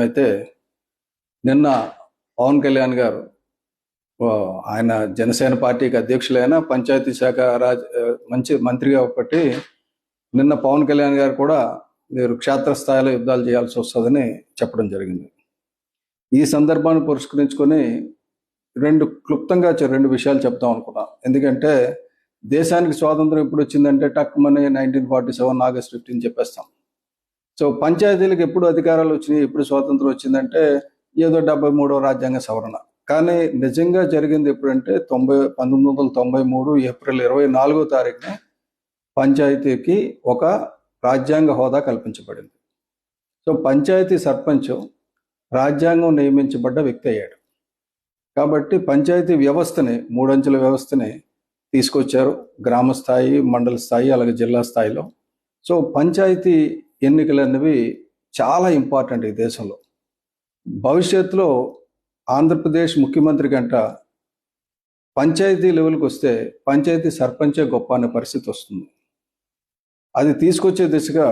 అయితే నిన్న పవన్ కళ్యాణ్ గారు ఆయన జనసేన పార్టీకి అధ్యక్షులైన పంచాయతీ శాఖ మంచి మంత్రిగా ఒకటి నిన్న పవన్ కళ్యాణ్ గారు కూడా మీరు క్షేత్రస్థాయిలో యుద్ధాలు చేయాల్సి వస్తుందని చెప్పడం జరిగింది. ఈ సందర్భాన్ని పురస్కరించుకొని క్లుప్తంగా రెండు విషయాలు చెప్తాం అనుకున్నాం. ఎందుకంటే దేశానికి స్వాతంత్రం ఎప్పుడు వచ్చిందంటే టక్మని 1947 ఆగస్ట్ 15 చెప్పేస్తాం. సో పంచాయతీలకు ఎప్పుడు అధికారాలు వచ్చినాయి, ఎప్పుడు స్వాతంత్రం వచ్చిందంటే ఏదో 73వ రాజ్యాంగ సవరణ. కానీ నిజంగా జరిగింది ఎప్పుడంటే 1993 ఏప్రిల్ 24వ తారీఖున పంచాయతీకి ఒక రాజ్యాంగ హోదా కల్పించబడింది. సో పంచాయతీ సర్పంచ్ రాజ్యాంగం నియమించబడ్డ వ్యక్తి అయ్యాడు. కాబట్టి పంచాయతీ వ్యవస్థని, మూడంచెల వ్యవస్థని తీసుకొచ్చారు, గ్రామ స్థాయి, మండల స్థాయి, అలాగే జిల్లా స్థాయిలో. సో పంచాయతీ ఎన్నికలు అనేవి చాలా ఇంపార్టెంట్ ఈ దేశంలో. భవిష్యత్తులో ఆంధ్రప్రదేశ్ ముఖ్యమంత్రి గంట పంచాయతీ లెవెల్కి వస్తే పంచాయతీ సర్పంచే గొప్ప అనే పరిస్థితి వస్తుంది. అది తీసుకొచ్చే దిశగా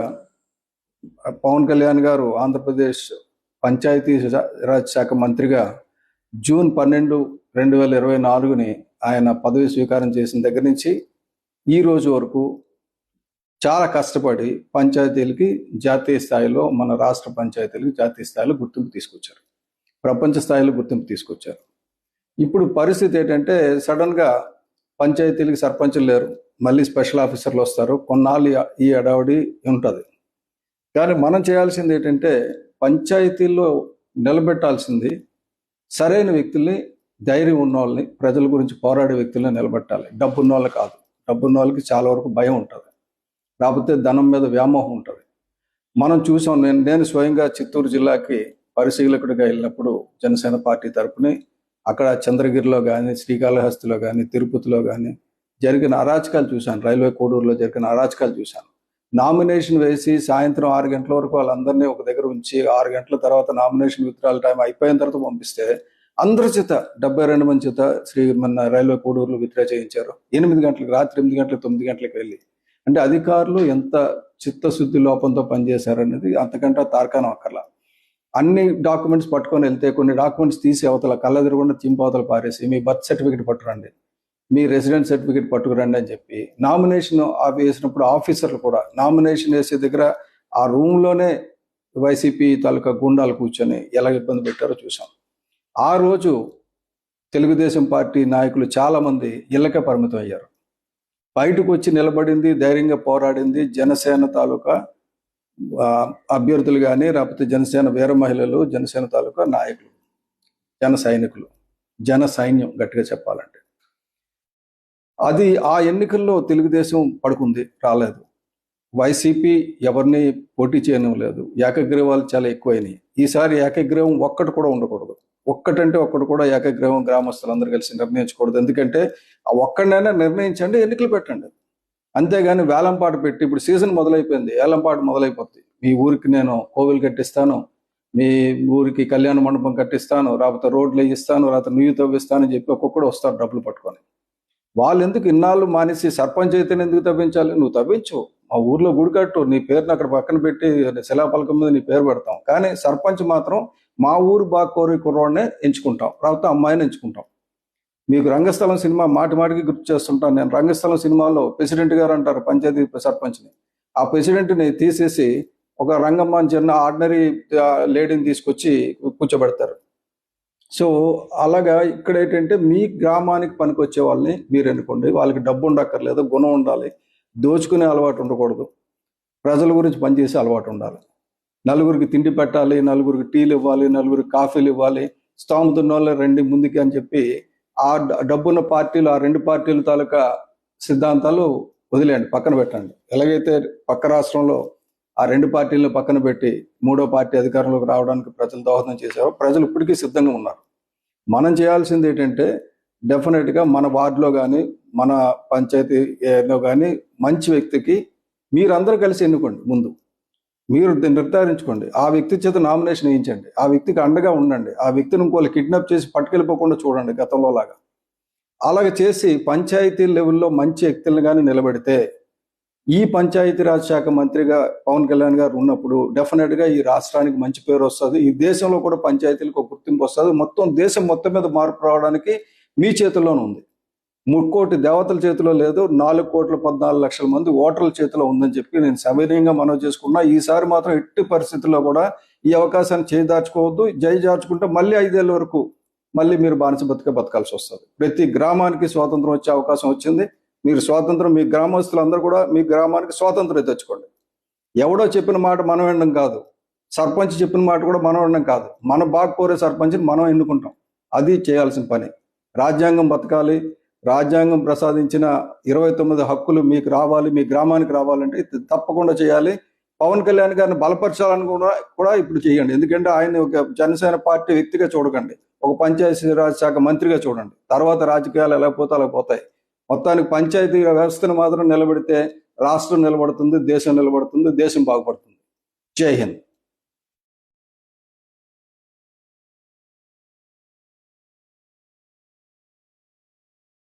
పవన్ కళ్యాణ్ గారు ఆంధ్రప్రదేశ్ పంచాయతీ రాజ్ శాఖ మంత్రిగా జూన్ 12, 2024 ఆయన పదవి స్వీకారం చేసిన దగ్గర నుంచి ఈ రోజు వరకు చాలా కష్టపడి పంచాయతీలకి జాతీయ స్థాయిలో, మన రాష్ట్ర పంచాయతీలకి జాతీయ స్థాయిలో గుర్తింపు తీసుకొచ్చారు, ప్రపంచ స్థాయిలో గుర్తింపు తీసుకొచ్చారు. ఇప్పుడు పరిస్థితి ఏంటంటే సడన్గా పంచాయతీలకి సర్పంచులు లేరు, మళ్ళీ స్పెషల్ ఆఫీసర్లు వస్తారు, కొన్నాళ్ళు ఈ అడావుడి ఉంటుంది. కానీ మనం చేయాల్సింది ఏంటంటే పంచాయతీల్లో నిలబెట్టాల్సింది సరైన వ్యక్తుల్ని, ధైర్యం ఉన్న వాళ్ళని, ప్రజల గురించి పోరాడే వ్యక్తుల్ని నిలబెట్టాలి. డబ్బున్న వాళ్ళు కాదు. డబ్బున్న వాళ్ళకి చాలా వరకు భయం ఉంటుంది, లేకపోతే ధనం మీద వ్యామోహం ఉంటుంది. మనం చూసాం. నేను స్వయంగా చిత్తూరు జిల్లాకి పరిశీలకుడిగా వెళ్ళినప్పుడు జనసేన పార్టీ తరపుని అక్కడ చంద్రగిరిలో కానీ, శ్రీకాళహస్తిలో కానీ, తిరుపతిలో కానీ జరిగిన అరాచకాలు చూశాను. రైల్వే కోడూరులో జరిగిన అరాచకాలు చూశాను. నామినేషన్ వేసి సాయంత్రం 6 గంటల వరకు వాళ్ళందరినీ ఒక దగ్గర ఉంచి 6 గంటల తర్వాత నామినేషన్ విత్డ్రాల్ టైం అయిపోయిన తర్వాత పంపిస్తే అందరి చేత 72 మంది చేత మన రైల్వే కోడూరులో విత్డ్రా చేయించారు. 8 గంటలకు, రాత్రి 8 గంటలకు, 9 గంటలకు వెళ్ళి. అంటే అధికారులు ఎంత చిత్తశుద్ధి లోపంతో పనిచేశారనేది అంతకంటే తార్కాణం అక్కర్లా. అన్ని డాక్యుమెంట్స్ పట్టుకొని వెళ్తే కొన్ని డాక్యుమెంట్స్ తీసి అవతల కళ్ళెదురుగుండా చింపవతల పారేసి మీ బర్త్ సర్టిఫికేట్ పట్టుకురండి, మీ రెసిడెంట్ సర్టిఫికేట్ పట్టుకురండి అని చెప్పి నామినేషన్ వేసినప్పుడు ఆఫీసర్లు కూడా నామినేషన్ వేసే దగ్గర ఆ రూమ్లోనే వైసీపీ తాలూకా గుండాలు కూర్చొని ఎలా ఇబ్బంది పెట్టారో చూసాం. ఆ రోజు తెలుగుదేశం పార్టీ నాయకులు చాలామంది ఇళ్ళకే పరిమితం అయ్యారు. బయటకు వచ్చి నిలబడింది, ధైర్యంగా పోరాడింది జనసేన తాలూకా అభ్యర్థులు కానీ, లేకపోతే జనసేన వీర మహిళలు, జనసేన తాలూకా నాయకులు, జన సైనికులు, జన సైన్యం గట్టిగా చెప్పాలంటే. అది ఆ ఎన్నికల్లో తెలుగుదేశం పడుకుంది, రాలేదు. వైసీపీ ఎవరిని పోటీ చేయనివ్వలేదు. ఏకగ్రీవాలు చాలా ఎక్కువైనాయి. ఈసారి ఏకగ్రీవం ఒక్కటి కూడా ఉండకూడదు. ఒక్కటంటే ఒక్కటి కూడా ఏకగ్రీవం గ్రామస్తులందరూ కలిసి నిర్ణయించకూడదు. ఎందుకంటే ఆ ఒక్కడినైనా నిర్ణయించండి, ఎన్నికలు పెట్టండి. అంతేగాని వేలంపాట పెట్టి, ఇప్పుడు సీజన్ మొదలైపోయింది, వేలంపాట మొదలైపోతుంది. మీ ఊరికి నేను కోవిలు కట్టిస్తాను, మీ ఊరికి కళ్యాణ మండపం కట్టిస్తాను, లేకపోతే రోడ్లు వేయిస్తాను, లేకపోతే నీళ్ళు తవ్విస్తాను అని చెప్పి ఒక్కొక్కడు వస్తారు డబ్బులు పట్టుకొని. వాళ్ళు ఎందుకు ఇన్నాళ్ళు మానేసి సర్పంచ్ అయితేనే ఎందుకు తవ్వించాలి? నువ్వు తవ్వించు, మా ఊర్లో గుడి కట్టు, నీ పేరుని అక్కడ పక్కన పెట్టి శిలాపలకం మీద నీ పేరు పెడతాం. కానీ సర్పంచ్ మాత్రం మా ఊరు బాగా కోరి కుర్రోడ్నే ఎంచుకుంటాం, లేకపోతే అమ్మాయిని ఎంచుకుంటాం. మీకు రంగస్థలం సినిమా మాటి మాటికి గుర్తు చేస్తుంటాను నేను. రంగస్థలం సినిమాలో ప్రెసిడెంట్ గారు అంటారు పంచాయతీ సర్పంచ్ని. ఆ ప్రెసిడెంట్ని తీసేసి ఒక రంగమ్మ అని చిన్న ఆర్డినరీ లేడీని తీసుకొచ్చి కూర్చోబెడతారు. సో అలాగా ఇక్కడ ఏంటంటే మీ గ్రామానికి పనికొచ్చే వాళ్ళని మీరు ఎన్నుకోండి. వాళ్ళకి డబ్బు ఉండక్కర్లేదు, గుణం ఉండాలి, దోచుకునే అలవాటు ఉండకూడదు, ప్రజల గురించి పనిచేసే అలవాటు ఉండాలి. నలుగురికి తిండి పెట్టాలి, నలుగురికి టీలు ఇవ్వాలి, నలుగురికి కాఫీలు ఇవ్వాలి, స్తోమతున్న వాళ్ళు రండి ముందుకి అని చెప్పి ఆ డబ్బున్న పార్టీలు, ఆ రెండు పార్టీల తాలూకా సిద్ధాంతాలు వదిలేయండి, పక్కన పెట్టండి. ఎలాగైతే పక్క రాష్ట్రంలో ఆ రెండు పార్టీలను పక్కన పెట్టి మూడో పార్టీ అధికారంలోకి రావడానికి ప్రజలు దోహదం చేశారో ప్రజలు ఇప్పటికీ సిద్ధంగా ఉన్నారు. మనం చేయాల్సింది ఏంటంటే డెఫినెట్గా మన వార్డులో కానీ, మన పంచాయతీలో కానీ మంచి వ్యక్తికి మీరందరూ కలిసి ఎన్నుకోండి. ముందు మీరు నిర్ధారించుకోండి, ఆ వ్యక్తి చేత నామినేషన్ వేయించండి, ఆ వ్యక్తికి అండగా ఉండండి, ఆ వ్యక్తిని ఇంకోళ్ళు కిడ్నాప్ చేసి పట్టుకెళ్ళిపోకుండా చూడండి గతంలో లాగా. అలాగ చేసి పంచాయతీ లెవెల్లో మంచి వ్యక్తులను కానీ నిలబెడితే ఈ పంచాయతీరాజ్ శాఖ మంత్రిగా పవన్ కళ్యాణ్ గారు ఉన్నప్పుడు డెఫినెట్ గా ఈ రాష్ట్రానికి మంచి పేరు వస్తుంది, ఈ దేశంలో కూడా పంచాయతీలకు ఒక గుర్తింపు వస్తుంది, మొత్తం దేశం మొత్తం మీద మార్పు రావడానికి మీ చేతుల్లోనే ఉంది. 3 కోటి దేవతల చేతిలో లేదు, 4,14,00,000 మంది ఓటర్ల చేతిలో ఉందని చెప్పి నేను సవినయంగా మనవి చేసుకున్నా. ఈసారి మాత్రం ఎట్టి పరిస్థితుల్లో కూడా ఈ అవకాశాన్ని చేదార్చుకోవద్దు. జార్చుకుంటే మళ్ళీ 5 ఏళ్ళ వరకు మళ్ళీ మీరు బానిస బతకాల్సి వస్తుంది. ప్రతి గ్రామానికి స్వాతంత్రం వచ్చే అవకాశం వచ్చింది. మీరు స్వాతంత్రం, మీ గ్రామస్తులందరూ కూడా మీ గ్రామానికి స్వాతంత్రం తెచ్చుకోండి. ఎవడో చెప్పిన మాట మనం వినడం కాదు, సర్పంచ్ చెప్పిన మాట కూడా మనం వినడం కాదు, మన బాగా కోరే సర్పంచ్ని మనం ఎన్నుకుంటాం. అది చేయాల్సిన పని. రాజ్యాంగం బతకాలి, రాజ్యాంగం ప్రసాదించిన 29 హక్కులు మీకు రావాలి, మీ గ్రామానికి రావాలంటే తప్పకుండా చేయాలి. పవన్ కళ్యాణ్ గారిని బలపరచాలని కూడా ఇప్పుడు చేయండి. ఎందుకంటే ఆయన ఒక జనసేన పార్టీ వ్యక్తిగా చూడకండి, ఒక పంచాయతీరాజ్ శాఖ మంత్రిగా చూడండి. తర్వాత రాజకీయాలు ఎలా పోతే అలా పోతాయి. మొత్తానికి పంచాయతీ వ్యవస్థను మాత్రం నిలబెడితే రాష్ట్రం నిలబడుతుంది, దేశం నిలబడుతుంది, దేశం బాగుపడుతుంది. జై హింద్.